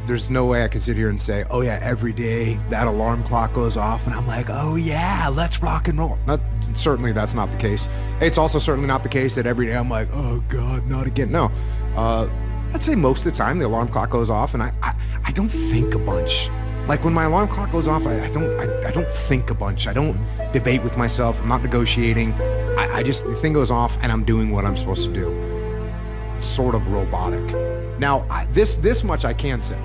there's no way I can sit here and say, oh yeah, every day that alarm clock goes off and I'm like, oh yeah, let's rock and roll. Certainly that's not the case. It's also certainly not the case that every day I'm like, oh God, not again. No, I'd say most of the time the alarm clock goes off and I don't think a bunch. Like when my alarm clock goes off, I don't think a bunch. I don't debate with myself. I'm not negotiating. The thing goes off and I'm doing what I'm supposed to do. It's sort of robotic. Now, this much I can say.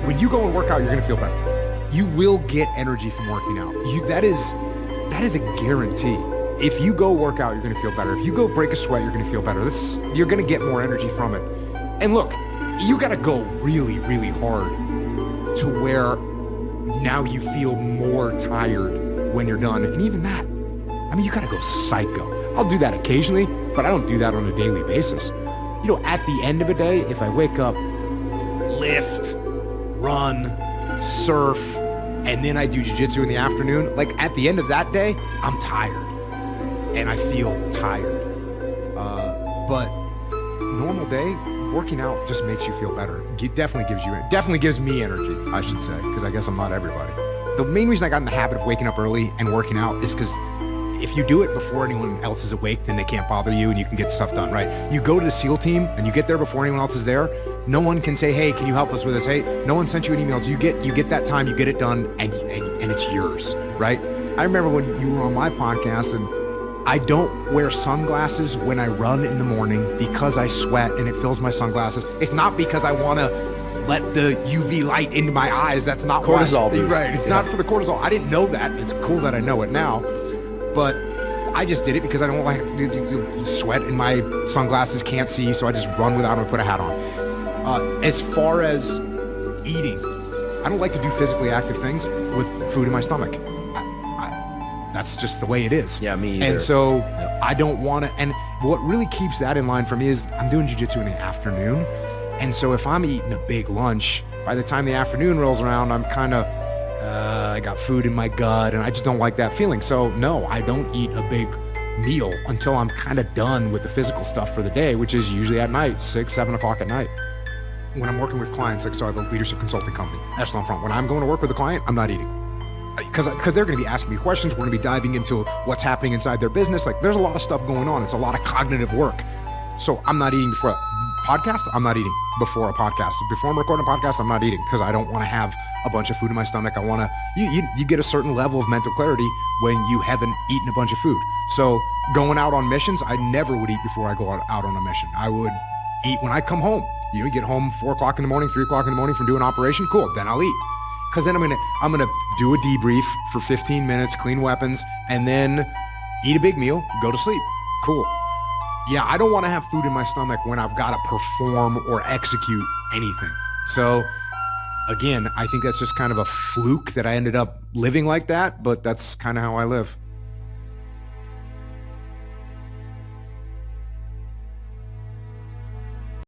When you go and work out, you're going to feel better. You will get energy from working out. That is a guarantee. If you go work out, you're going to feel better. If you go break a sweat, you're going to feel better. You're going to get more energy from it. And look, you got to go really, really hard to where now you feel more tired when you're done. And even that, I mean, you got to go psycho. I'll do that occasionally, but I don't do that on a daily basis. You know, at the end of a day, if I wake up, lift, run, surf, and then I do jiu-jitsu in the afternoon, like at the end of that day, I'm tired and I feel tired. But normal day, working out just makes you feel better. It definitely gives me energy, I should say, because I guess I'm not everybody. The main reason I got in the habit of waking up early and working out is because if you do it before anyone else is awake, then they can't bother you and you can get stuff done, right? You go to the SEAL team and you get there before anyone else is there. No one can say, hey, can you help us with this? Hey, no one sent you an email. So you get that time, you get it done, and it's yours, right? I remember when you were on my podcast, and I don't wear sunglasses when I run in the morning because I sweat and it fills my sunglasses. It's not because I want to let the UV light into my eyes. That's not cortisol boost. Right. It's not for the cortisol. I didn't know that. It's cool that I know it now. But I just did it because I don't like sweat in my sunglasses, can't see, so I just run without them and put a hat on. As far as eating, I don't like to do physically active things with food in my stomach. That's just the way it is. Yeah, me either. And so I don't want to, and what really keeps that in line for me is I'm doing jiu-jitsu in the afternoon. And so if I'm eating a big lunch, by the time the afternoon rolls around, I'm kind of, I got food in my gut and I just don't like that feeling. So no, I don't eat a big meal until I'm kind of done with the physical stuff for the day, which is usually at night, 6, 7 o'clock at night. When I'm working with clients, like so I have a leadership consulting company, Echelon Front. When I'm going to work with a client, I'm not eating. Because they're going to be asking me questions. We're going to be diving into what's happening inside their business. Like there's a lot of stuff going on. It's a lot of cognitive work. So I'm not eating before a podcast. I'm not eating before a podcast. Before I'm recording a podcast, I'm not eating because I don't want to have a bunch of food in my stomach. I want to, you get a certain level of mental clarity when you haven't eaten a bunch of food. So going out on missions, I never would eat before I go out on a mission. I would eat when I come home. You get home 4 o'clock in the morning, 3 o'clock in the morning from doing operation. Cool. Then I'll eat. Because then I'm gonna do a debrief for 15 minutes, clean weapons, and then eat a big meal, go to sleep. Cool. Yeah, I don't want to have food in my stomach when I've got to perform or execute anything. So again, I think that's just kind of a fluke that I ended up living like that, but that's kind of how I live.